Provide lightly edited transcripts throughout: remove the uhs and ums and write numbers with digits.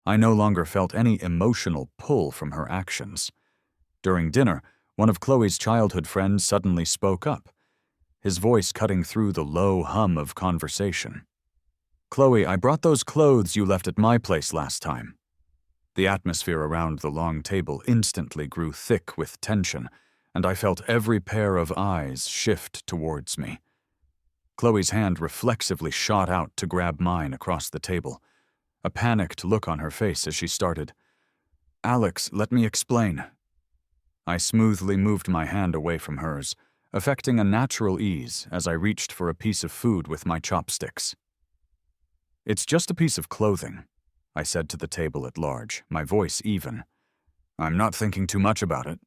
I no longer felt any emotional pull from her actions. During dinner, one of Khloe's childhood friends suddenly spoke up, his voice cutting through the low hum of conversation. "Khloe, I brought those clothes you left at my place last time." The atmosphere around the long table instantly grew thick with tension, and I felt every pair of eyes shift towards me. Khloe's hand reflexively shot out to grab mine across the table, a panicked look on her face as she started. "Alex, let me explain." I smoothly moved my hand away from hers, affecting a natural ease as I reached for a piece of food with my chopsticks. "It's just a piece of clothing," I said to the table at large, my voice even. "I'm not thinking too much about it."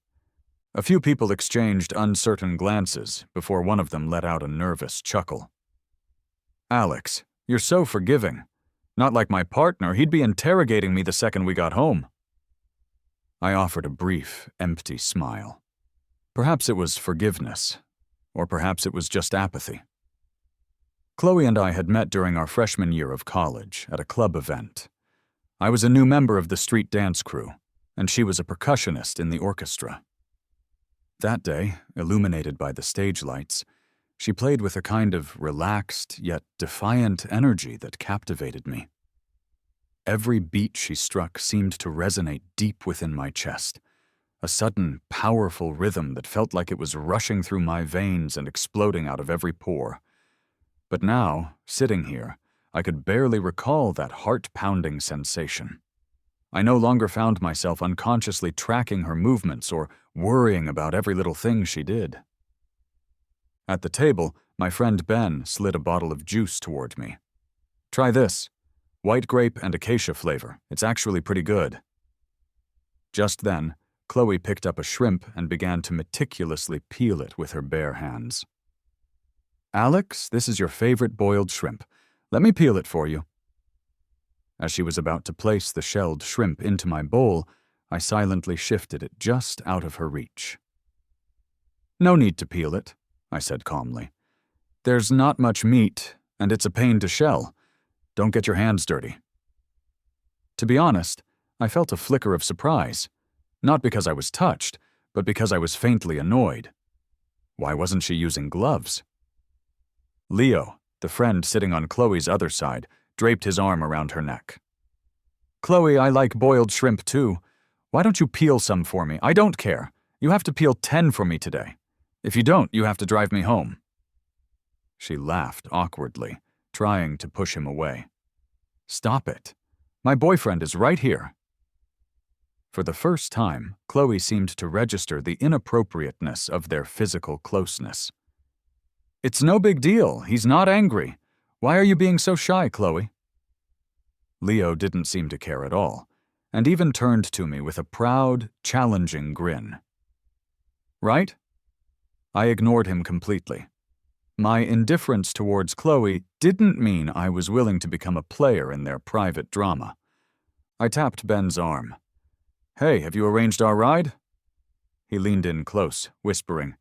A few people exchanged uncertain glances before one of them let out a nervous chuckle. "Alex, you're so forgiving. Not like my partner, he'd be interrogating me the second we got home." I offered a brief, empty smile. Perhaps it was forgiveness, or perhaps it was just apathy. Khloe and I had met during our freshman year of college at a club event. I was a new member of the street dance crew, and she was a percussionist in the orchestra. That day, illuminated by the stage lights, she played with a kind of relaxed yet defiant energy that captivated me. Every beat she struck seemed to resonate deep within my chest, a sudden, powerful rhythm that felt like it was rushing through my veins and exploding out of every pore. But now, sitting here, I could barely recall that heart-pounding sensation. I no longer found myself unconsciously tracking her movements or worrying about every little thing she did. At the table, my friend Ben slid a bottle of juice toward me. "Try this. White grape and acacia flavor. It's actually pretty good." Just then, Khloe picked up a shrimp and began to meticulously peel it with her bare hands. "Alex, this is your favorite boiled shrimp. Let me peel it for you." As she was about to place the shelled shrimp into my bowl, I silently shifted it just out of her reach. "No need to peel it," I said calmly. "There's not much meat, and it's a pain to shell. Don't get your hands dirty." To be honest, I felt a flicker of surprise, not because I was touched, but because I was faintly annoyed. Why wasn't she using gloves? Leo, the friend sitting on Khloe's other side, draped his arm around her neck. "Khloe, I like boiled shrimp too. Why don't you peel some for me? I don't care. You have to peel 10 for me today. If you don't, you have to drive me home." She laughed awkwardly, trying to push him away. "Stop it. My boyfriend is right here." For the first time, Khloe seemed to register the inappropriateness of their physical closeness. "It's no big deal. He's not angry. Why are you being so shy, Khloe?" Leo didn't seem to care at all, and even turned to me with a proud, challenging grin. "Right?" I ignored him completely. My indifference towards Khloe didn't mean I was willing to become a player in their private drama. I tapped Ben's arm. "Hey, have you arranged our ride?" He leaned in close, whispering,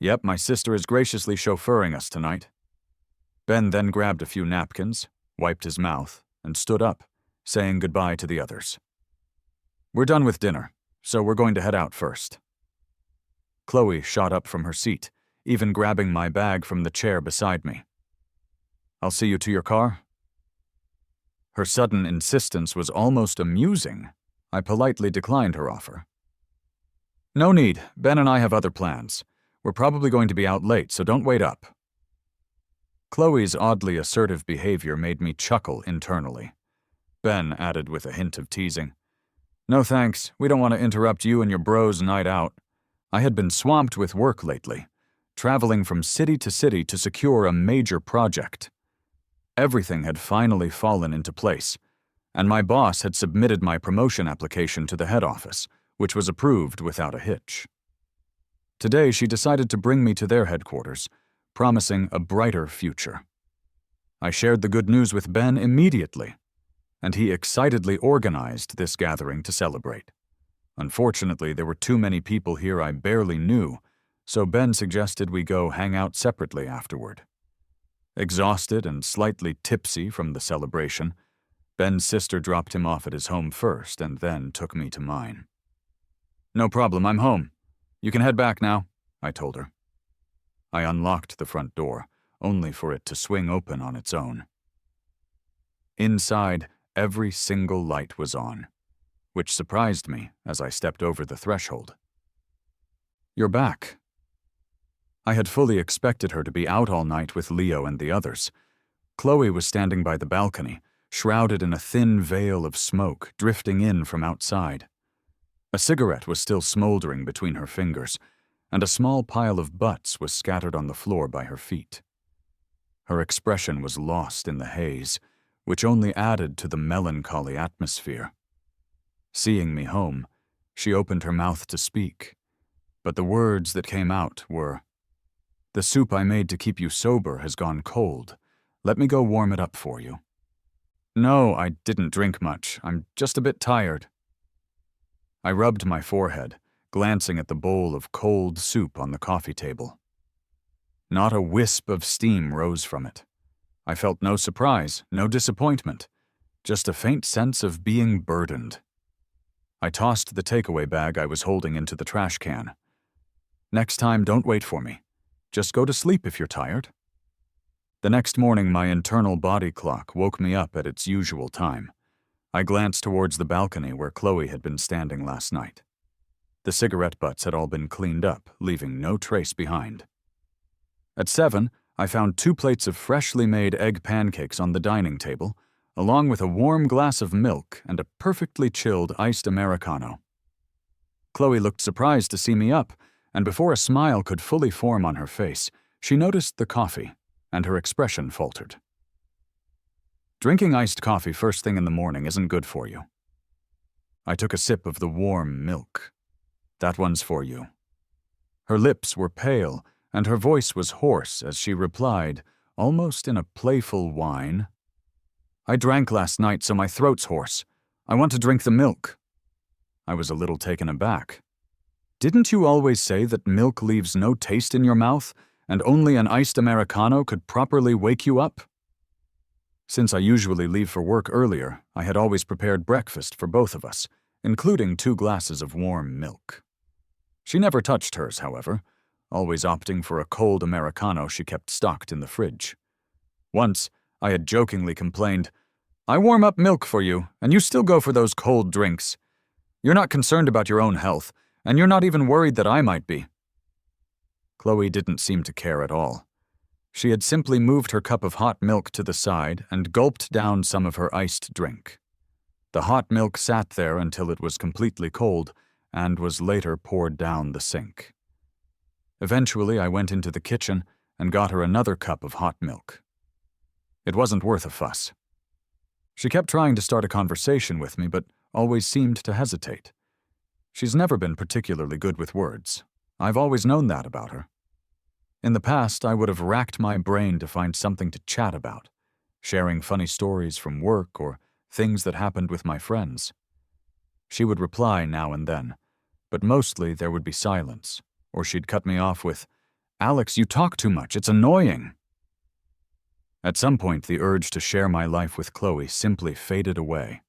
"Yep, my sister is graciously chauffeuring us tonight." Ben then grabbed a few napkins, wiped his mouth, and stood up, saying goodbye to the others. "We're done with dinner, so we're going to head out first." Khloe shot up from her seat, even grabbing my bag from the chair beside me. "I'll see you to your car?" Her sudden insistence was almost amusing. I politely declined her offer. "No need. Ben and I have other plans. We're probably going to be out late, so don't wait up." Khloe's oddly assertive behavior made me chuckle internally. Ben added with a hint of teasing, "No thanks, we don't want to interrupt you and your bros' night out." I had been swamped with work lately, traveling from city to secure a major project. Everything had finally fallen into place, and my boss had submitted my promotion application to the head office, which was approved without a hitch. Today, she decided to bring me to their headquarters, promising a brighter future. I shared the good news with Ben immediately, and he excitedly organized this gathering to celebrate. Unfortunately, there were too many people here I barely knew, so Ben suggested we go hang out separately afterward. Exhausted and slightly tipsy from the celebration, Ben's sister dropped him off at his home first and then took me to mine. "No problem, I'm home. You can head back now," I told her. I unlocked the front door, only for it to swing open on its own. Inside, every single light was on, which surprised me as I stepped over the threshold. "You're back." I had fully expected her to be out all night with Leo and the others. Khloe was standing by the balcony, shrouded in a thin veil of smoke drifting in from outside. A cigarette was still smoldering between her fingers, and a small pile of butts was scattered on the floor by her feet. Her expression was lost in the haze, which only added to the melancholy atmosphere. Seeing me home, she opened her mouth to speak, but the words that came out were, "The soup I made to keep you sober has gone cold. Let me go warm it up for you." "No, I didn't drink much. I'm just a bit tired." I rubbed my forehead, glancing at the bowl of cold soup on the coffee table. Not a wisp of steam rose from it. I felt no surprise, no disappointment, just a faint sense of being burdened. I tossed the takeaway bag I was holding into the trash can. "Next time, don't wait for me. Just go to sleep if you're tired." The next morning, my internal body clock woke me up at its usual time. I glanced towards the balcony where Khloe had been standing last night. The cigarette butts had all been cleaned up, leaving no trace behind. At 7, I found 2 plates of freshly made egg pancakes on the dining table, along with a warm glass of milk and a perfectly chilled iced Americano. Khloe looked surprised to see me up, and before a smile could fully form on her face, she noticed the coffee, and her expression faltered. "Drinking iced coffee first thing in the morning isn't good for you." I took a sip of the warm milk. "That one's for you." Her lips were pale, and her voice was hoarse as she replied, almost in a playful whine, "I drank last night, so my throat's hoarse. I want to drink the milk." I was a little taken aback. "Didn't you always say that milk leaves no taste in your mouth, and only an iced Americano could properly wake you up?" Since I usually leave for work earlier, I had always prepared breakfast for both of us, including 2 glasses of warm milk. She never touched hers, however, always opting for a cold Americano she kept stocked in the fridge. Once, I had jokingly complained, "I warm up milk for you, and you still go for those cold drinks. You're not concerned about your own health, and you're not even worried that I might be." Khloe didn't seem to care at all. She had simply moved her cup of hot milk to the side and gulped down some of her iced drink. The hot milk sat there until it was completely cold and was later poured down the sink. Eventually, I went into the kitchen and got her another cup of hot milk. It wasn't worth a fuss. She kept trying to start a conversation with me, but always seemed to hesitate. She's never been particularly good with words. I've always known that about her. In the past, I would have racked my brain to find something to chat about, sharing funny stories from work or things that happened with my friends. She would reply now and then, but mostly there would be silence, or she'd cut me off with, "Alex, you talk too much, it's annoying." At some point, the urge to share my life with Khloe simply faded away.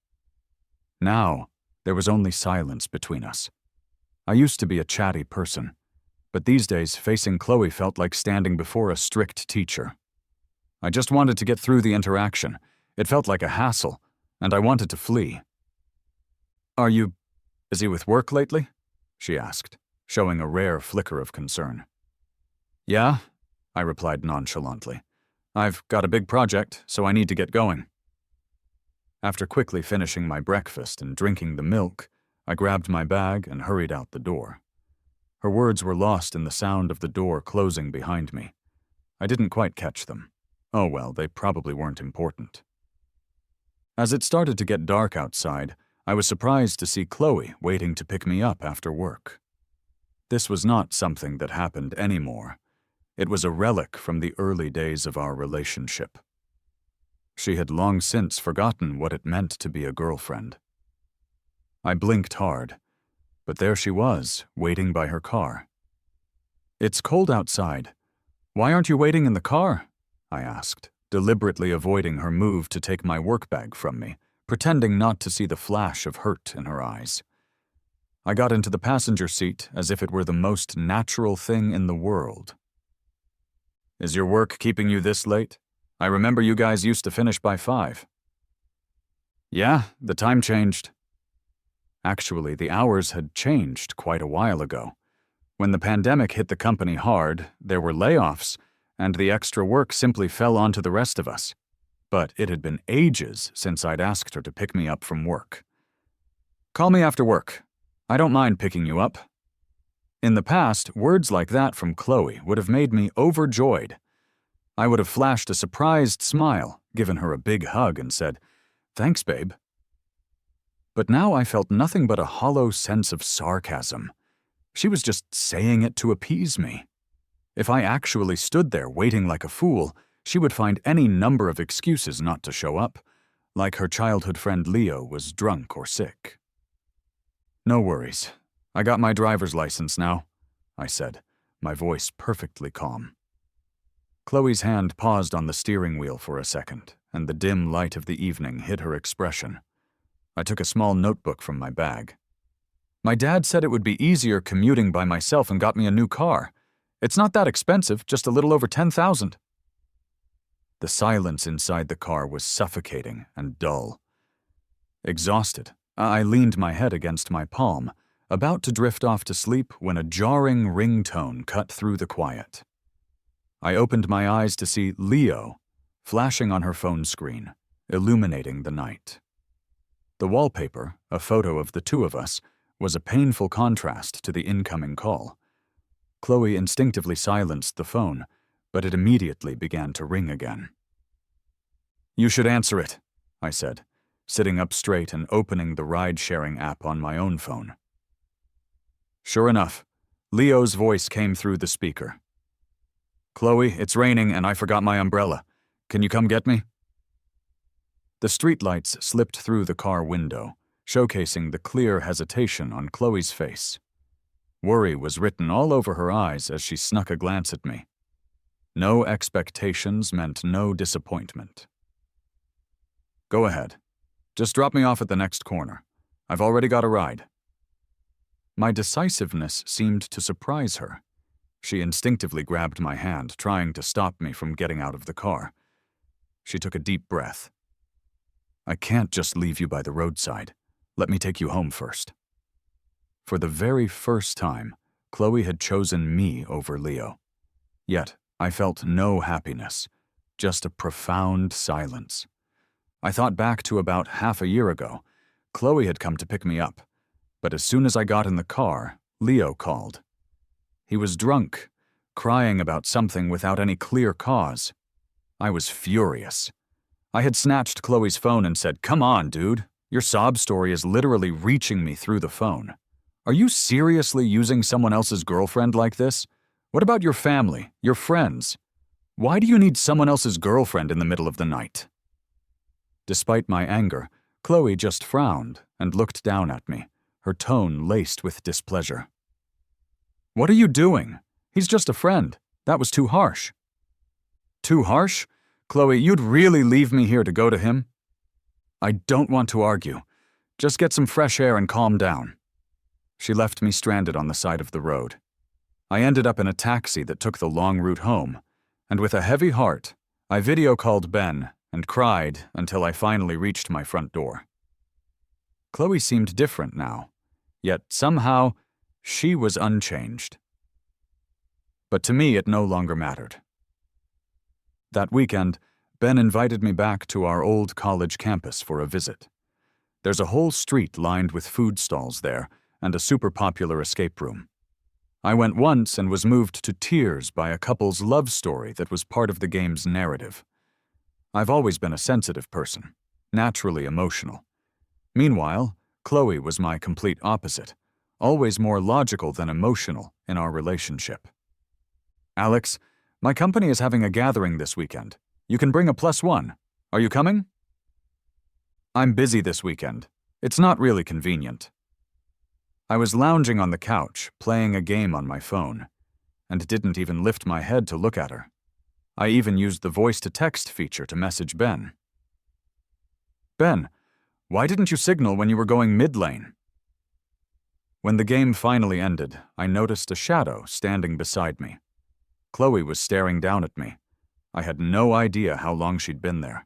Now, there was only silence between us. I used to be a chatty person, but these days, facing Khloe felt like standing before a strict teacher. I just wanted to get through the interaction. It felt like a hassle, and I wanted to flee. "Are you busy with work lately?" she asked, showing a rare flicker of concern. "Yeah," I replied nonchalantly. "I've got a big project, so I need to get going." After quickly finishing my breakfast and drinking the milk, I grabbed my bag and hurried out the door. Her words were lost in the sound of the door closing behind me. I didn't quite catch them. Oh well, they probably weren't important. As it started to get dark outside, I was surprised to see Khloe waiting to pick me up after work. This was not something that happened anymore. It was a relic from the early days of our relationship. She had long since forgotten what it meant to be a girlfriend. I blinked hard, but there she was, waiting by her car. "It's cold outside. Why aren't you waiting in the car?" I asked, deliberately avoiding her move to take my work bag from me, pretending not to see the flash of hurt in her eyes. I got into the passenger seat as if it were the most natural thing in the world. "Is your work keeping you this late? I remember you guys used to finish by 5. "Yeah, the time changed." Actually, the hours had changed quite a while ago. When the pandemic hit the company hard, there were layoffs, and the extra work simply fell onto the rest of us. But it had been ages since I'd asked her to pick me up from work. "Call me after work. I don't mind picking you up." In the past, words like that from Khloe would have made me overjoyed. I would have flashed a surprised smile, given her a big hug, and said, "Thanks, babe." But now I felt nothing but a hollow sense of sarcasm. She was just saying it to appease me. If I actually stood there waiting like a fool, she would find any number of excuses not to show up, like her childhood friend Leo was drunk or sick. "No worries. I got my driver's license now," I said, my voice perfectly calm. Khloe's hand paused on the steering wheel for a second, and the dim light of the evening hid her expression. I took a small notebook from my bag. "My dad said it would be easier commuting by myself and got me a new car. It's not that expensive, just a little over $10,000. The silence inside the car was suffocating and dull. Exhausted, I leaned my head against my palm, about to drift off to sleep when a jarring ringtone cut through the quiet. I opened my eyes to see Leo flashing on her phone screen, illuminating the night. The wallpaper, a photo of the two of us, was a painful contrast to the incoming call. Khloe instinctively silenced the phone, but it immediately began to ring again. "You should answer it," I said, sitting up straight and opening the ride-sharing app on my own phone. Sure enough, Leo's voice came through the speaker. "Khloe, it's raining and I forgot my umbrella. Can you come get me?" The streetlights slipped through the car window, showcasing the clear hesitation on Khloe's face. Worry was written all over her eyes as she snuck a glance at me. No expectations meant no disappointment. "Go ahead. Just drop me off at the next corner. I've already got a ride." My decisiveness seemed to surprise her. She instinctively grabbed my hand, trying to stop me from getting out of the car. She took a deep breath. "I can't just leave you by the roadside. Let me take you home first." For the very first time, Khloe had chosen me over Leo. Yet, I felt no happiness, just a profound silence. I thought back to about half a year ago. Khloe had come to pick me up, but as soon as I got in the car, Leo called. He was drunk, crying about something without any clear cause. I was furious. I had snatched Khloe's phone and said, "Come on, dude. Your sob story is literally reaching me through the phone. Are you seriously using someone else's girlfriend like this? What about your family, your friends? Why do you need someone else's girlfriend in the middle of the night?" Despite my anger, Khloe just frowned and looked down at me, her tone laced with displeasure. "What are you doing? He's just a friend. That was too harsh." "Too harsh? Khloe, you'd really leave me here to go to him?" "I don't want to argue. Just get some fresh air and calm down." She left me stranded on the side of the road. I ended up in a taxi that took the long route home, and with a heavy heart, I video called Ben and cried until I finally reached my front door. Khloe seemed different now, yet somehow she was unchanged. But to me, it no longer mattered. That weekend, Ben invited me back to our old college campus for a visit. There's a whole street lined with food stalls there and a super popular escape room. I went once and was moved to tears by a couple's love story that was part of the game's narrative. I've always been a sensitive person, naturally emotional. Meanwhile, Khloe was my complete opposite, always more logical than emotional in our relationship. "Alex, my company is having a gathering this weekend. You can bring a +1. Are you coming?" "I'm busy this weekend. It's not really convenient." I was lounging on the couch, playing a game on my phone, and didn't even lift my head to look at her. I even used the voice-to-text feature to message Ben. "Ben, Why didn't you signal when you were going mid-lane? When the game finally ended, I noticed a shadow standing beside me. Khloe was staring down at me. I had no idea how long she'd been there.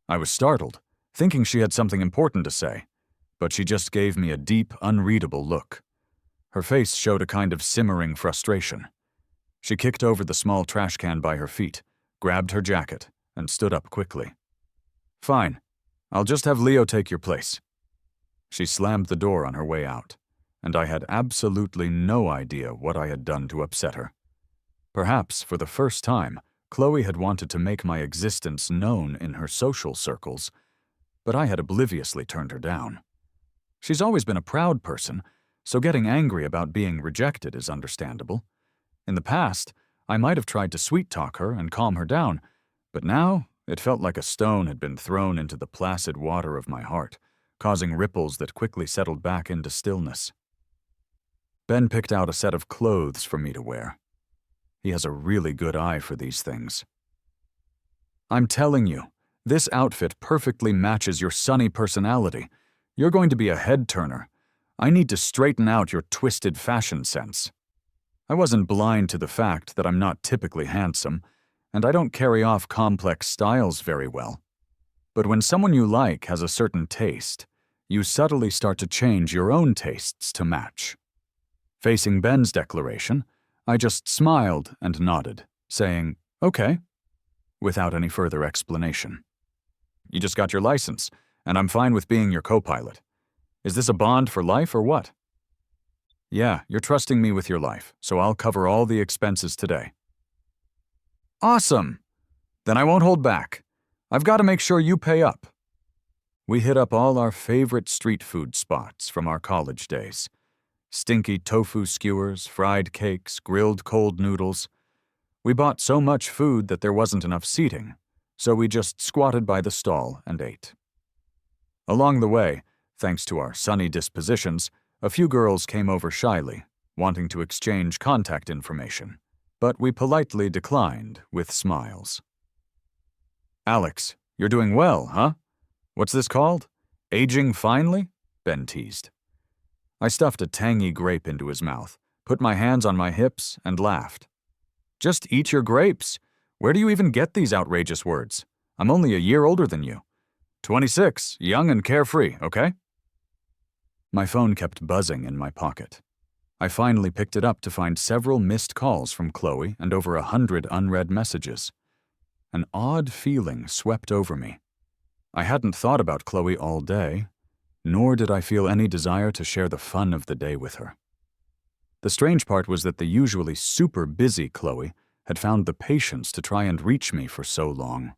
I was startled, thinking she had something important to say, but she just gave me a deep, unreadable look. Her face showed a kind of simmering frustration. She kicked over the small trash can by her feet, grabbed her jacket, and stood up quickly. Fine. I'll just have Leo take your place. She slammed the door on her way out, and I had absolutely no idea what I had done to upset her. Perhaps, for the first time, Khloe had wanted to make my existence known in her social circles, but I had obliviously turned her down. She's always been a proud person, so getting angry about being rejected is understandable. In the past, I might have tried to sweet-talk her and calm her down, but now it felt like a stone had been thrown into the placid water of my heart, causing ripples that quickly settled back into stillness. Ben picked out a set of clothes for me to wear. He has a really good eye for these things. I'm telling you, this outfit perfectly matches your sunny personality. You're going to be a head-turner. I need to straighten out your twisted fashion sense. I wasn't blind to the fact that I'm not typically handsome, and I don't carry off complex styles very well. But when someone you like has a certain taste, you subtly start to change your own tastes to match. Facing Ben's declaration, I just smiled and nodded, saying, okay, without any further explanation. You just got your license, and I'm fine with being your co-pilot. Is this a bond for life or what? Yeah, you're trusting me with your life, so I'll cover all the expenses today. Awesome! Then I won't hold back. I've got to make sure you pay up. We hit up all our favorite street food spots from our college days. Stinky tofu skewers, fried cakes, grilled cold noodles. We bought so much food that there wasn't enough seating, so we just squatted by the stall and ate. Along the way, thanks to our sunny dispositions, a few girls came over shyly, wanting to exchange contact information, but we politely declined with smiles. Alex, you're doing well, huh? What's this called? Aging finely? Ben teased. I stuffed a tangy grape into his mouth, put my hands on my hips, and laughed. Just eat your grapes. Where do you even get these outrageous words? I'm only a year older than you. 26, young and carefree, okay? My phone kept buzzing in my pocket. I finally picked it up to find several missed calls from Khloe and over 100 unread messages. An odd feeling swept over me. I hadn't thought about Khloe all day, nor did I feel any desire to share the fun of the day with her. The strange part was that the usually super busy Khloe had found the patience to try and reach me for so long.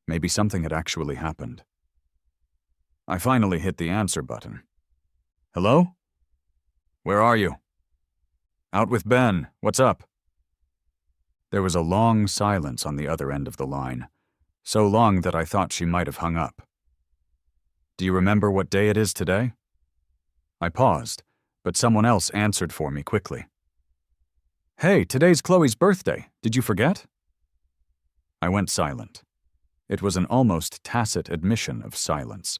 Maybe something had actually happened. I finally hit the answer button. Hello? Where are you? Out with Ben. What's up? There was a long silence on the other end of the line, so long that I thought she might have hung up. Do you remember what day it is today? I paused, but someone else answered for me quickly. Hey, today's Khloe's birthday. Did you forget? I went silent. It was an almost tacit admission of silence.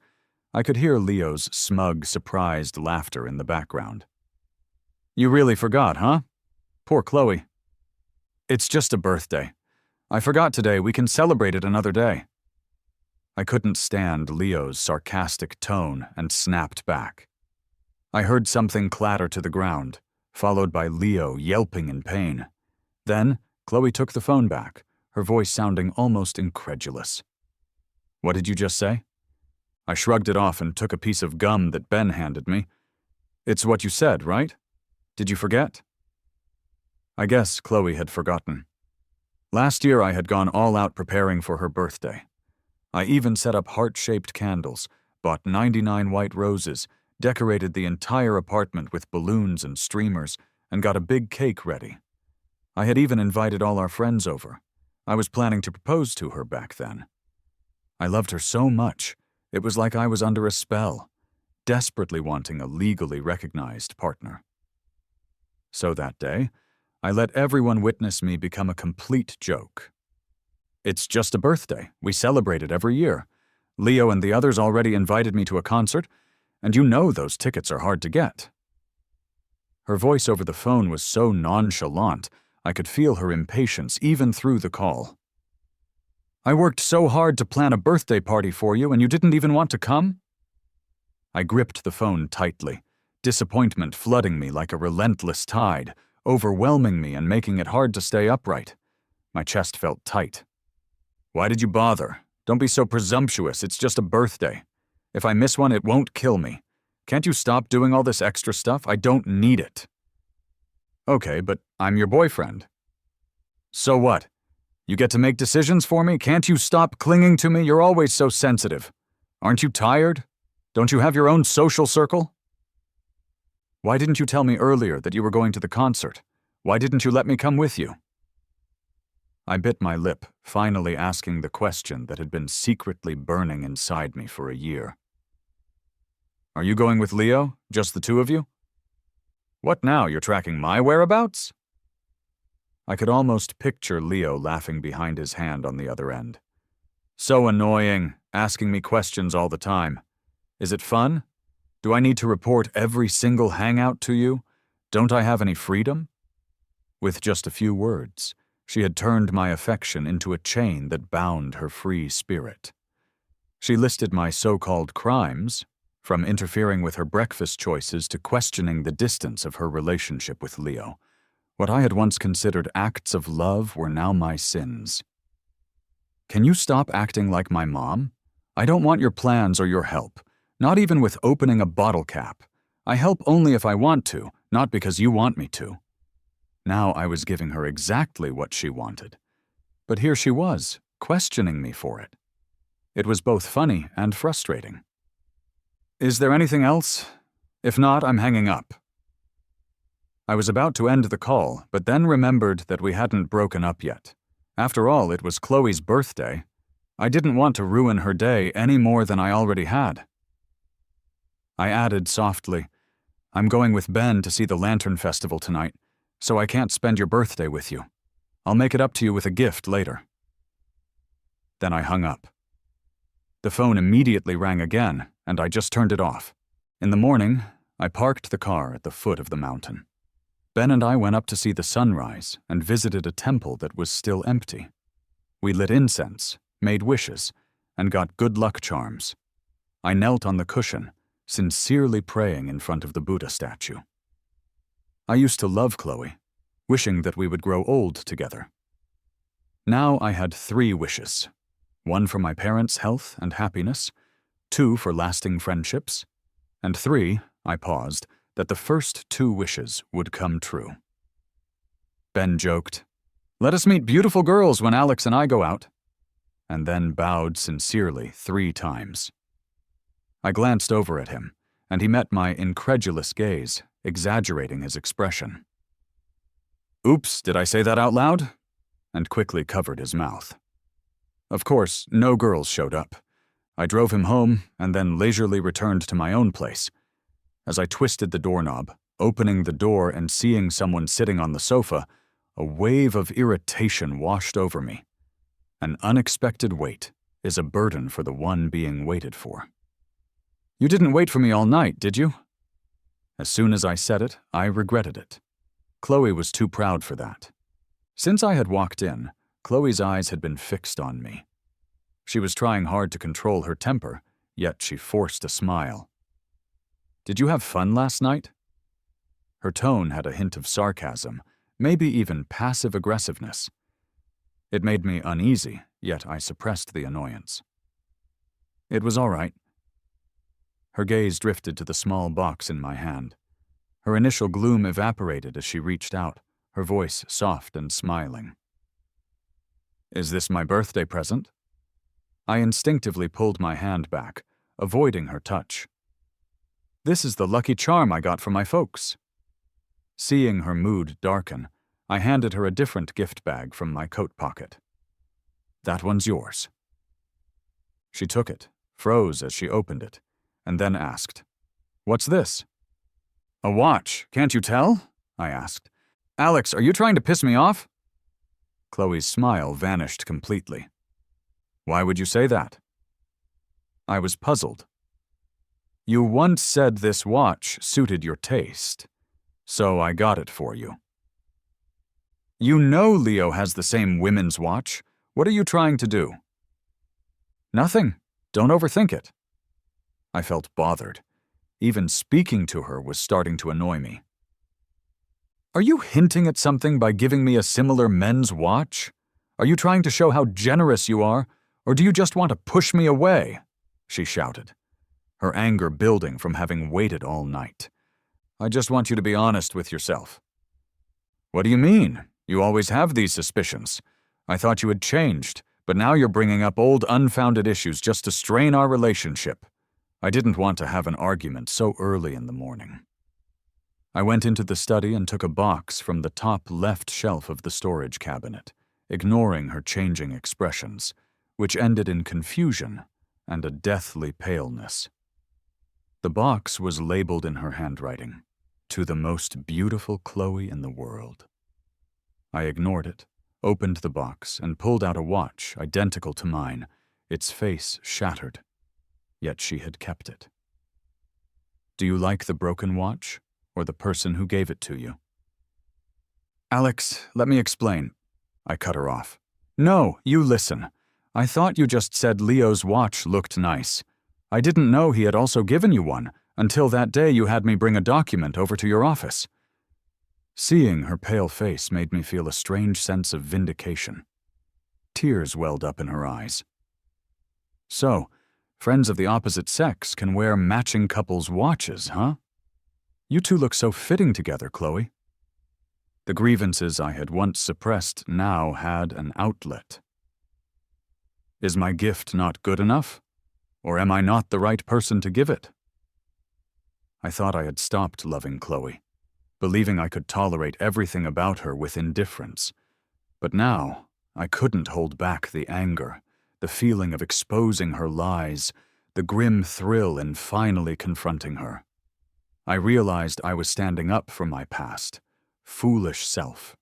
I could hear Leo's smug, surprised laughter in the background. You really forgot, huh? Poor Khloe. It's just a birthday. I forgot today. We can celebrate it another day. I couldn't stand Leo's sarcastic tone and snapped back. I heard something clatter to the ground, followed by Leo yelping in pain. Then, Khloe took the phone back, her voice sounding almost incredulous. What did you just say? I shrugged it off and took a piece of gum that Ben handed me. It's what you said, right? Did you forget? I guess Khloe had forgotten. Last year I had gone all out preparing for her birthday. I even set up heart-shaped candles, bought 99 white roses, decorated the entire apartment with balloons and streamers, and got a big cake ready. I had even invited all our friends over. I was planning to propose to her back then. I loved her so much, it was like I was under a spell, desperately wanting a legally recognized partner. So that day, I let everyone witness me become a complete joke. It's just a birthday. We celebrate it every year. Leo and the others already invited me to a concert, and you know those tickets are hard to get." Her voice over the phone was so nonchalant, I could feel her impatience even through the call. "I worked so hard to plan a birthday party for you, and you didn't even want to come?" I gripped the phone tightly, disappointment flooding me like a relentless tide, overwhelming me and making it hard to stay upright. My chest felt tight. "Why did you bother? Don't be so presumptuous, it's just a birthday. If I miss one, it won't kill me. Can't you stop doing all this extra stuff? I don't need it." "Okay, but I'm your boyfriend." "So what? You get to make decisions for me? Can't you stop clinging to me? You're always so sensitive. Aren't you tired? Don't you have your own social circle?" "Why didn't you tell me earlier that you were going to the concert? Why didn't you let me come with you?" I bit my lip, finally asking the question that had been secretly burning inside me for a year. "Are you going with Leo? Just the two of you?" "What now, you're tracking my whereabouts?" I could almost picture Leo laughing behind his hand on the other end. "So annoying, asking me questions all the time. Is it fun? Do I need to report every single hangout to you? Don't I have any freedom?" With just a few words, she had turned my affection into a chain that bound her free spirit. She listed my so-called crimes, from interfering with her breakfast choices to questioning the distance of her relationship with Leo. What I had once considered acts of love were now my sins. "Can you stop acting like my mom? I don't want your plans or your help, not even with opening a bottle cap. I help only if I want to, not because you want me to." Now I was giving her exactly what she wanted. But here she was, questioning me for it. It was both funny and frustrating. "Is there anything else? If not, I'm hanging up." I was about to end the call, but then remembered that we hadn't broken up yet. After all, it was Khloe's birthday. I didn't want to ruin her day any more than I already had. I added softly, "I'm going with Ben to see the Lantern Festival tonight, so I can't spend your birthday with you. I'll make it up to you with a gift later." Then I hung up. The phone immediately rang again, and I just turned it off. In the morning, I parked the car at the foot of the mountain. Ben and I went up to see the sunrise and visited a temple that was still empty. We lit incense, made wishes, and got good luck charms. I knelt on the cushion, sincerely praying in front of the Buddha statue. I used to love Khloe, wishing that we would grow old together. Now I had 3 wishes. 1 for my parents' health and happiness, 2 for lasting friendships, and 3, I paused, that the first 2 wishes would come true. Ben joked, "Let us meet beautiful girls when Alex and I go out," and then bowed sincerely 3 times. I glanced over at him, and he met my incredulous gaze, exaggerating his expression. "Oops, did I say that out loud?" and quickly covered his mouth. Of course, no girls showed up. I drove him home and then leisurely returned to my own place. As I twisted the doorknob, opening the door and seeing someone sitting on the sofa, a wave of irritation washed over me. An unexpected wait is a burden for the one being waited for. "You didn't wait for me all night, did you?" As soon as I said it, I regretted it. Khloe was too proud for that. Since I had walked in, Khloe's eyes had been fixed on me. She was trying hard to control her temper, yet she forced a smile. "Did you have fun last night?" Her tone had a hint of sarcasm, maybe even passive aggressiveness. It made me uneasy, yet I suppressed the annoyance. "It was all right." Her gaze drifted to the small box in my hand. Her initial gloom evaporated as she reached out, her voice soft and smiling. "Is this my birthday present?" I instinctively pulled my hand back, avoiding her touch. "This is the lucky charm I got from my folks." Seeing her mood darken, I handed her a different gift bag from my coat pocket. "That one's yours." She took it, froze as she opened it, and then asked, "What's this?" "A watch, can't you tell?" I asked. "Alex, are you trying to piss me off?" Khloe's smile vanished completely. "Why would you say that?" I was puzzled. You once said this watch suited your taste, so I got it for you. You know Leo has the same women's watch. What are you trying to do? Nothing. Don't overthink it. I felt bothered. Even speaking to her was starting to annoy me. Are you hinting at something by giving me a similar men's watch? Are you trying to show how generous you are, or do you just want to push me away? She shouted, her anger building from having waited all night. I just want you to be honest with yourself. What do you mean? You always have these suspicions. I thought you had changed, but now you're bringing up old unfounded issues just to strain our relationship. I didn't want to have an argument so early in the morning. I went into the study and took a box from the top left shelf of the storage cabinet, ignoring her changing expressions, which ended in confusion and a deathly paleness. The box was labeled in her handwriting, "To the most beautiful Khloe in the world." I ignored it, opened the box, and pulled out a watch identical to mine, its face shattered. Yet she had kept it. Do you like the broken watch, or the person who gave it to you? Alex, let me explain. I cut her off. No, you listen. I thought you just said Leo's watch looked nice. I didn't know he had also given you one, until that day you had me bring a document over to your office. Seeing her pale face made me feel a strange sense of vindication. Tears welled up in her eyes. So, friends of the opposite sex can wear matching couples' watches, huh? You two look so fitting together, Khloe. The grievances I had once suppressed now had an outlet. Is my gift not good enough? Or am I not the right person to give it? I thought I had stopped loving Khloe, believing I could tolerate everything about her with indifference. But now, I couldn't hold back the anger, the feeling of exposing her lies, the grim thrill in finally confronting her. I realized I was standing up for my past, foolish self.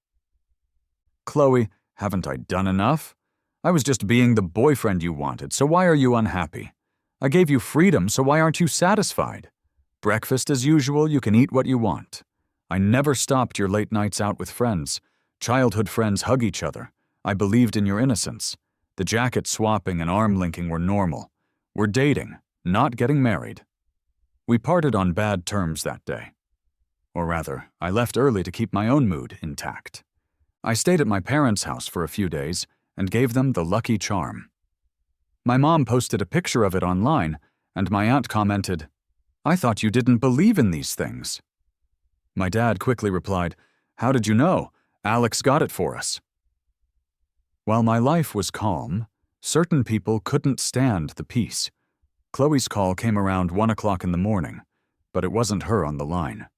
Khloe, haven't I done enough? I was just being the boyfriend you wanted, so why are you unhappy? I gave you freedom, so why aren't you satisfied? Breakfast as usual, you can eat what you want. I never stopped your late nights out with friends. Childhood friends hug each other. I believed in your innocence. The jacket swapping and arm linking were normal. We're dating, not getting married. We parted on bad terms that day. Or rather, I left early to keep my own mood intact. I stayed at my parents' house for a few days and gave them the lucky charm. My mom posted a picture of it online, and my aunt commented, "I thought you didn't believe in these things." My dad quickly replied, "How did you know? Alex got it for us." While my life was calm, certain people couldn't stand the peace. Khloe's call came around 1 o'clock in the morning, but it wasn't her on the line.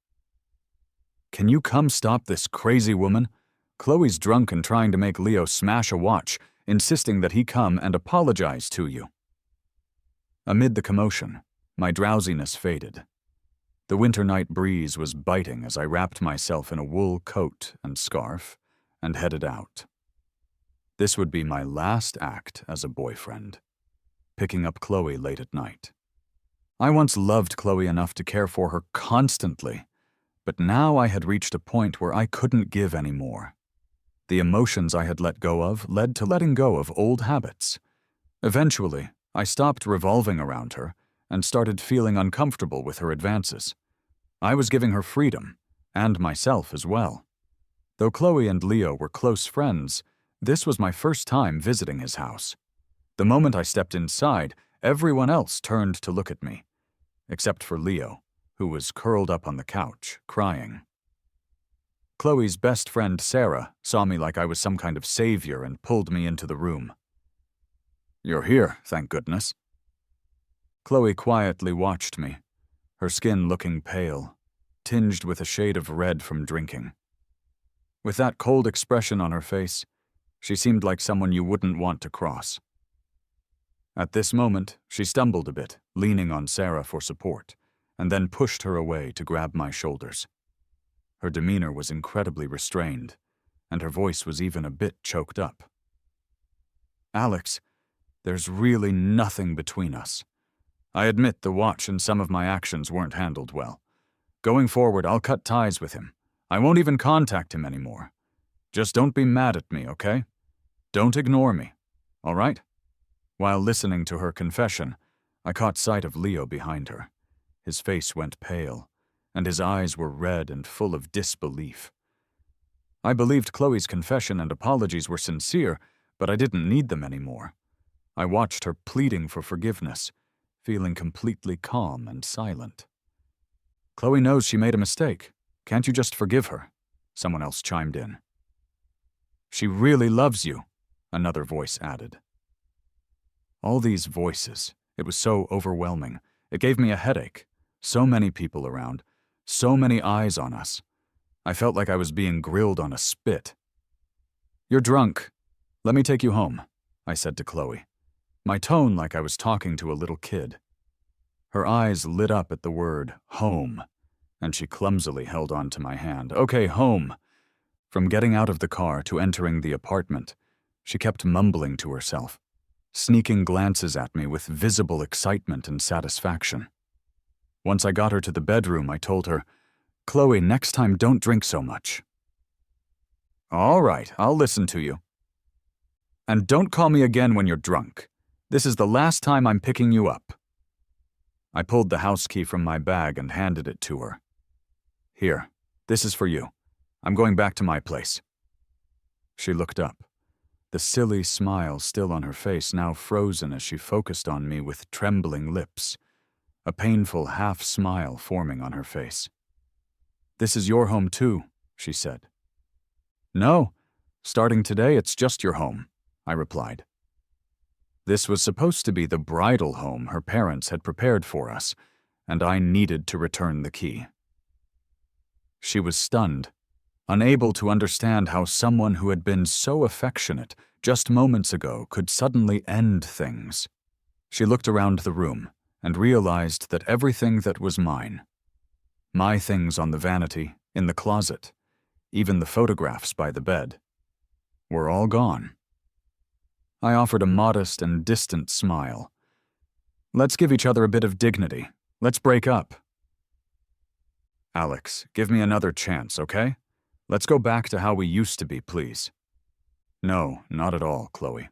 "Can you come stop this crazy woman? Khloe's drunk and trying to make Leo smash a watch, insisting that he come and apologize to you." Amid the commotion, my drowsiness faded. The winter night breeze was biting as I wrapped myself in a wool coat and scarf and headed out. This would be my last act as a boyfriend, picking up Khloe late at night. I once loved Khloe enough to care for her constantly, but now I had reached a point where I couldn't give any more. The emotions I had let go of led to letting go of old habits. Eventually, I stopped revolving around her and started feeling uncomfortable with her advances. I was giving her freedom, and myself as well. Though Khloe and Leo were close friends, this was my first time visiting his house. The moment I stepped inside, everyone else turned to look at me, except for Leo, who was curled up on the couch, crying. Khloe's best friend, Sarah, saw me like I was some kind of savior and pulled me into the room. "You're here, thank goodness." Khloe quietly watched me, her skin looking pale, tinged with a shade of red from drinking. With that cold expression on her face, she seemed like someone you wouldn't want to cross. At this moment, she stumbled a bit, leaning on Sarah for support, and then pushed her away to grab my shoulders. Her demeanor was incredibly restrained, and her voice was even a bit choked up. "Alex, there's really nothing between us. I admit the watch and some of my actions weren't handled well. Going forward, I'll cut ties with him. I won't even contact him anymore. Just don't be mad at me, okay? Don't ignore me, all right?" While listening to her confession, I caught sight of Leo behind her. His face went pale, and his eyes were red and full of disbelief. I believed Khloe's confession and apologies were sincere, but I didn't need them anymore. I watched her pleading for forgiveness, feeling completely calm and silent. "Khloe knows she made a mistake. Can't you just forgive her?" Someone else chimed in. "She really loves you," another voice added. All these voices, it was so overwhelming. It gave me a headache. So many people around, so many eyes on us. I felt like I was being grilled on a spit. "You're drunk. Let me take you home," I said to Khloe, my tone like I was talking to a little kid. Her eyes lit up at the word home, and she clumsily held on to my hand. "Okay, home." From getting out of the car to entering the apartment, she kept mumbling to herself, sneaking glances at me with visible excitement and satisfaction. Once I got her to the bedroom, I told her, "Khloe, next time don't drink so much." "All right, I'll listen to you. And don't call me again when you're drunk. This is the last time I'm picking you up." I pulled the house key from my bag and handed it to her. "Here, this is for you. I'm going back to my place." She looked up, the silly smile still on her face, now frozen as she focused on me with trembling lips, a painful half-smile forming on her face. "This is your home too," she said. "No, starting today it's just your home," I replied. This was supposed to be the bridal home her parents had prepared for us, and I needed to return the key. She was stunned, unable to understand how someone who had been so affectionate just moments ago could suddenly end things. She looked around the room and realized that everything that was mine, my things on the vanity, in the closet, even the photographs by the bed, were all gone. I offered a modest and distant smile. "Let's give each other a bit of dignity. Let's break up." "Alex, give me another chance, okay? Let's go back to how we used to be, please." "No, not at all, Khloe."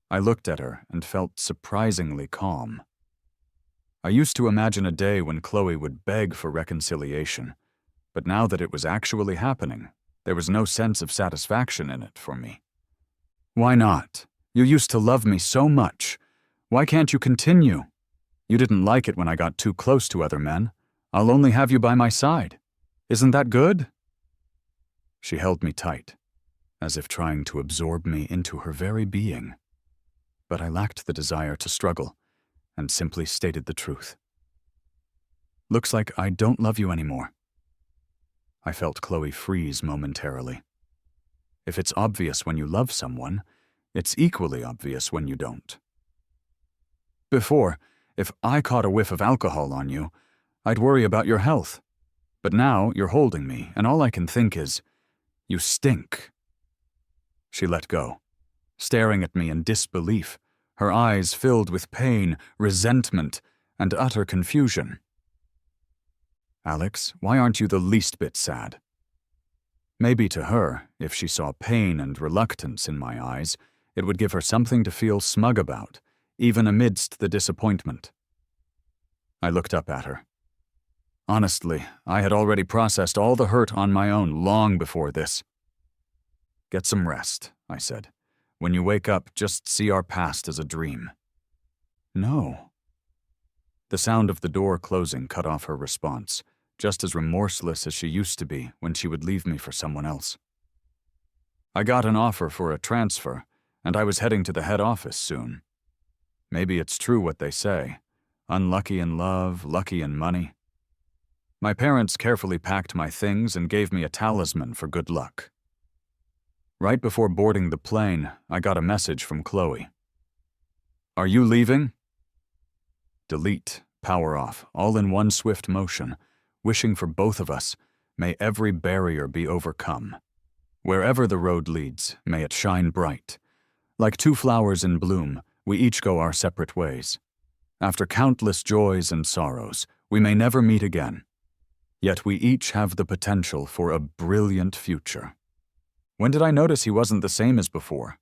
I looked at her and felt surprisingly calm. I used to imagine a day when Khloe would beg for reconciliation, but now that it was actually happening, there was no sense of satisfaction in it for me. "Why not? You used to love me so much. Why can't you continue? You didn't like it when I got too close to other men. I'll only have you by my side. Isn't that good?" She held me tight, as if trying to absorb me into her very being. But I lacked the desire to struggle, and simply stated the truth. "Looks like I don't love you anymore." I felt Khloe freeze momentarily. If it's obvious when you love someone, it's equally obvious when you don't. Before, if I caught a whiff of alcohol on you, I'd worry about your health. But now you're holding me, and all I can think is, "You stink." She let go, staring at me in disbelief, her eyes filled with pain, resentment, and utter confusion. "Alex, why aren't you the least bit sad?" Maybe to her, if she saw pain and reluctance in my eyes, it would give her something to feel smug about, even amidst the disappointment. I looked up at her. Honestly, I had already processed all the hurt on my own long before this. "Get some rest," I said. "When you wake up, just see our past as a dream." "No." The sound of the door closing cut off her response, just as remorseless as she used to be when she would leave me for someone else. "I got an offer for a transfer, and I was heading to the head office soon. Maybe it's true what they say. Unlucky in love, lucky in money. My parents carefully packed my things and gave me a talisman for good luck. Right before boarding the plane, I got a message from Khloe. "Are you leaving?" Delete, power off, all in one swift motion, wishing for both of us, may every barrier be overcome. Wherever the road leads, may it shine bright. Like two flowers in bloom, we each go our separate ways. After countless joys and sorrows, we may never meet again. Yet we each have the potential for a brilliant future. When did I notice he wasn't the same as before?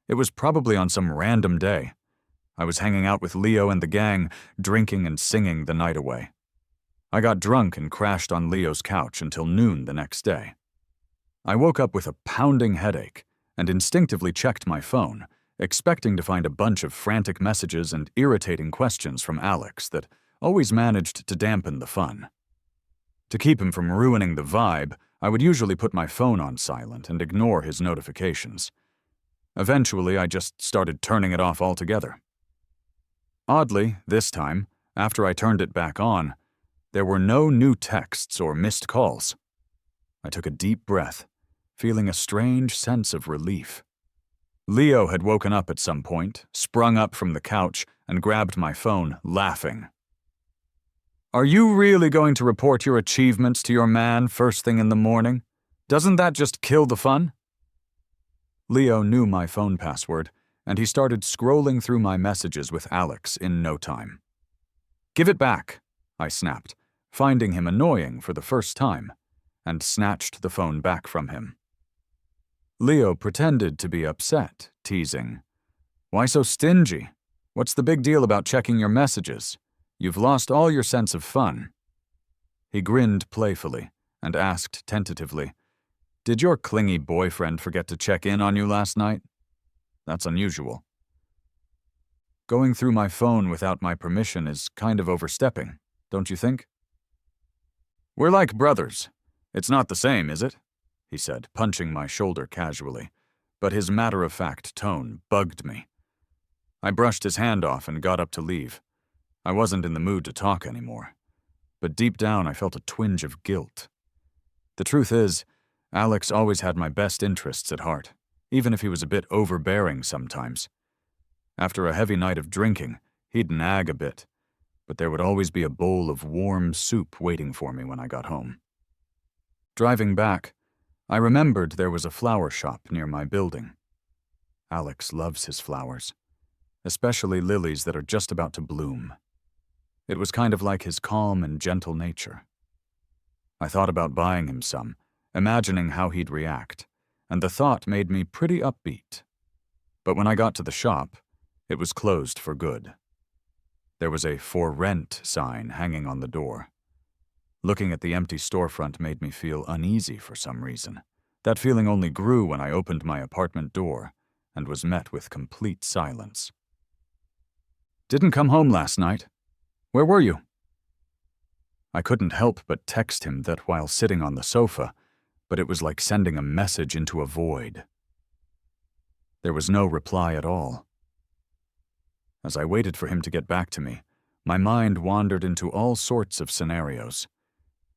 It was probably on some random day. I was hanging out with Leo and the gang, drinking and singing the night away. I got drunk and crashed on Leo's couch until noon the next day. I woke up with a pounding headache and instinctively checked my phone, expecting to find a bunch of frantic messages and irritating questions from Alex that always managed to dampen the fun. To keep him from ruining the vibe, I would usually put my phone on silent and ignore his notifications. Eventually, I just started turning it off altogether. Oddly, this time, after I turned it back on, there were no new texts or missed calls. I took a deep breath, feeling a strange sense of relief. Leo had woken up at some point, sprung up from the couch, and grabbed my phone, laughing. "Are you really going to report your achievements to your man first thing in the morning? Doesn't that just kill the fun?" Leo knew my phone password, and he started scrolling through my messages with Alex in no time. "Give it back," I snapped, finding him annoying for the first time, and snatched the phone back from him. Leo pretended to be upset, teasing, "Why so stingy? What's the big deal about checking your messages? You've lost all your sense of fun." He grinned playfully and asked tentatively, "Did your clingy boyfriend forget to check in on you last night? That's unusual." Going through my phone without my permission is kind of overstepping, don't you think? "We're like brothers. It's not the same, is it?" he said, punching my shoulder casually, but his matter-of-fact tone bugged me. I brushed his hand off and got up to leave. I wasn't in the mood to talk anymore, but deep down I felt a twinge of guilt. The truth is, Alex always had my best interests at heart, even if he was a bit overbearing sometimes. After a heavy night of drinking, he'd nag a bit, but there would always be a bowl of warm soup waiting for me when I got home. Driving back, I remembered there was a flower shop near my building. Alex loves his flowers, especially lilies that are just about to bloom. It was kind of like his calm and gentle nature. I thought about buying him some, imagining how he'd react, and the thought made me pretty upbeat. But when I got to the shop, it was closed for good. There was a "For Rent" sign hanging on the door. Looking at the empty storefront made me feel uneasy for some reason. That feeling only grew when I opened my apartment door and was met with complete silence. "Didn't come home last night. Where were you?" I couldn't help but text him that while sitting on the sofa, but it was like sending a message into a void. There was no reply at all. As I waited for him to get back to me, my mind wandered into all sorts of scenarios.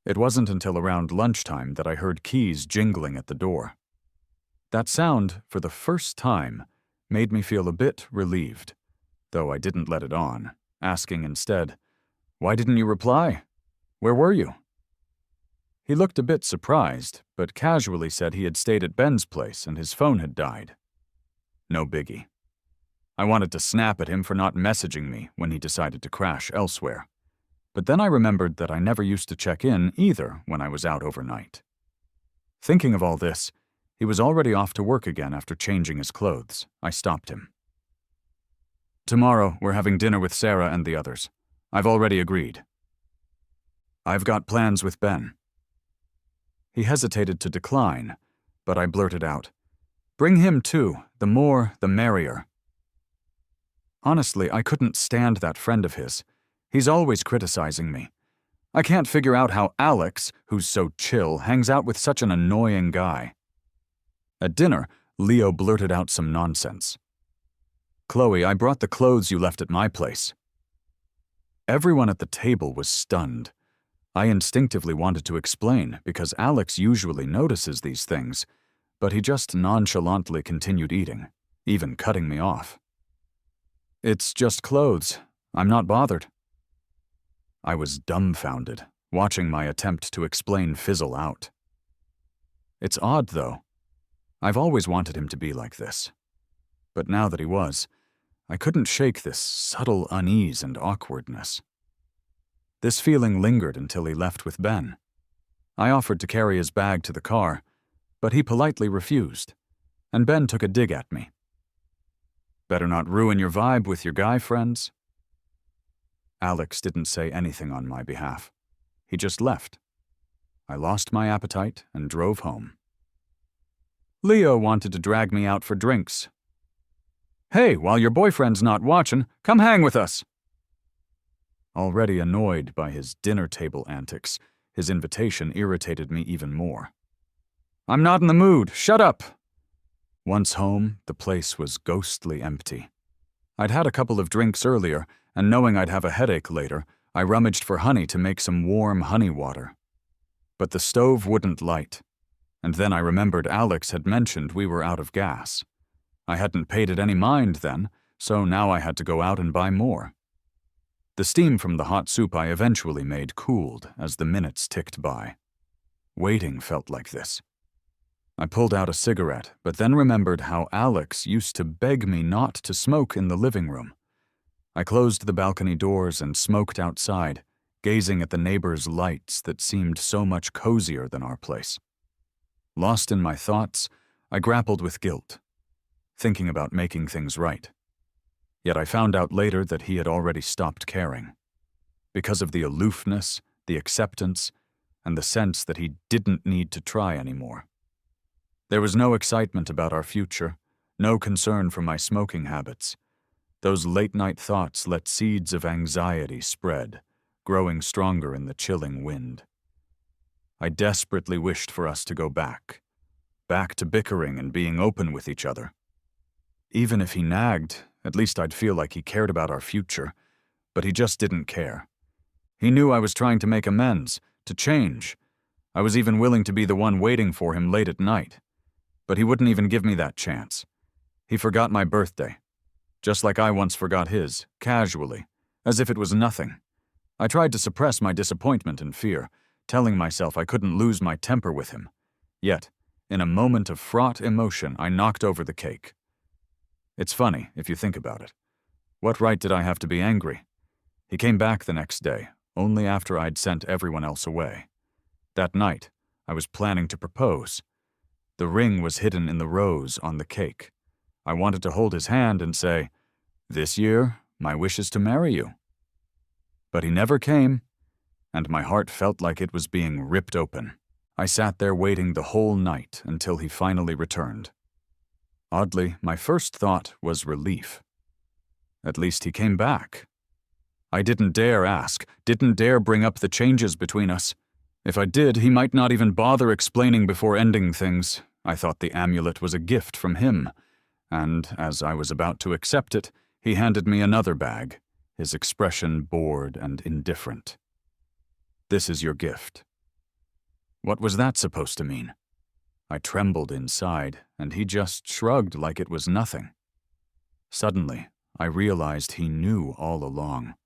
It wasn't until around lunchtime that I heard keys jingling at the door. That sound, for the first time, made me feel a bit relieved, though I didn't let it on, asking instead, "Why didn't you reply? Where were you?" He looked a bit surprised, but casually said he had stayed at Ben's place and his phone had died. No biggie. I wanted to snap at him for not messaging me when he decided to crash elsewhere. But then I remembered that I never used to check in either when I was out overnight. Thinking of all this, he was already off to work again after changing his clothes. I stopped him. "Tomorrow, we're having dinner with Sarah and the others. I've already agreed." "I've got plans with Ben." He hesitated to decline, but I blurted out, "Bring him too. The more, the merrier." Honestly, I couldn't stand that friend of his. He's always criticizing me. I can't figure out how Alex, who's so chill, hangs out with such an annoying guy. At dinner, Leo blurted out some nonsense. "Khloe, I brought the clothes you left at my place." Everyone at the table was stunned. I instinctively wanted to explain because Alex usually notices these things, but he just nonchalantly continued eating, even cutting me off. "It's just clothes. I'm not bothered." I was dumbfounded, watching my attempt to explain fizzle out. It's odd, though. I've always wanted him to be like this. But now that he was, I couldn't shake this subtle unease and awkwardness. This feeling lingered until he left with Ben. I offered to carry his bag to the car, but he politely refused, and Ben took a dig at me. Better not ruin your vibe with your guy friends. Alex didn't say anything on my behalf. He just left. I lost my appetite and drove home. Leo wanted to drag me out for drinks. "Hey, while your boyfriend's not watching, come hang with us." Already annoyed by his dinner table antics, his invitation irritated me even more. "I'm not in the mood. Shut up." Once home, the place was ghostly empty. I'd had a couple of drinks earlier, and knowing I'd have a headache later, I rummaged for honey to make some warm honey water. But the stove wouldn't light, and then I remembered Alex had mentioned we were out of gas. I hadn't paid it any mind then, so now I had to go out and buy more. The steam from the hot soup I eventually made cooled as the minutes ticked by. Waiting felt like this. I pulled out a cigarette, but then remembered how Alex used to beg me not to smoke in the living room. I closed the balcony doors and smoked outside, gazing at the neighbors' lights that seemed so much cozier than our place. Lost in my thoughts, I grappled with guilt, thinking about making things right. Yet I found out later that he had already stopped caring, because of the aloofness, the acceptance, and the sense that he didn't need to try anymore. There was no excitement about our future, no concern for my smoking habits. Those late-night thoughts let seeds of anxiety spread, growing stronger in the chilling wind. I desperately wished for us to go back to bickering and being open with each other. Even if he nagged, at least I'd feel like he cared about our future, but he just didn't care. He knew I was trying to make amends, to change. I was even willing to be the one waiting for him late at night. But he wouldn't even give me that chance. He forgot my birthday, just like I once forgot his, casually, as if it was nothing. I tried to suppress my disappointment and fear, telling myself I couldn't lose my temper with him. Yet, in a moment of fraught emotion, I knocked over the cake. It's funny, if you think about it. What right did I have to be angry? He came back the next day, only after I'd sent everyone else away. That night, I was planning to propose. The ring was hidden in the rose on the cake. I wanted to hold his hand and say, "This year, my wish is to marry you." But he never came, and my heart felt like it was being ripped open. I sat there waiting the whole night until he finally returned. Oddly, my first thought was relief. At least he came back. I didn't dare ask, didn't dare bring up the changes between us. If I did, he might not even bother explaining before ending things. I thought the amulet was a gift from him, and as I was about to accept it, he handed me another bag, his expression bored and indifferent. "This is your gift." What was that supposed to mean? I trembled inside, and he just shrugged like it was nothing. Suddenly, I realized he knew all along.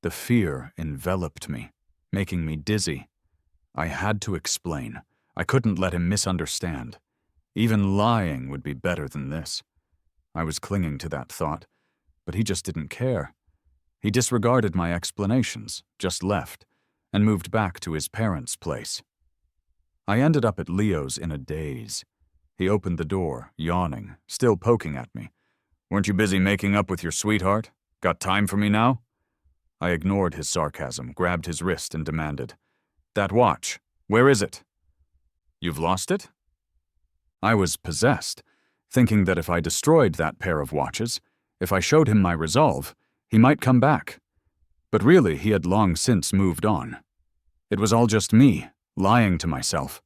The fear enveloped me, making me dizzy. I had to explain. I couldn't let him misunderstand. Even lying would be better than this. I was clinging to that thought, but he just didn't care. He disregarded my explanations, just left, and moved back to his parents' place. I ended up at Leo's in a daze. He opened the door, yawning, still poking at me. "Weren't you busy making up with your sweetheart? Got time for me now?" I ignored his sarcasm, grabbed his wrist, and demanded, "That watch, where is it?" "You've lost it?" I was possessed, thinking that if I destroyed that pair of watches, if I showed him my resolve, he might come back. But really, he had long since moved on. It was all just me, lying to myself.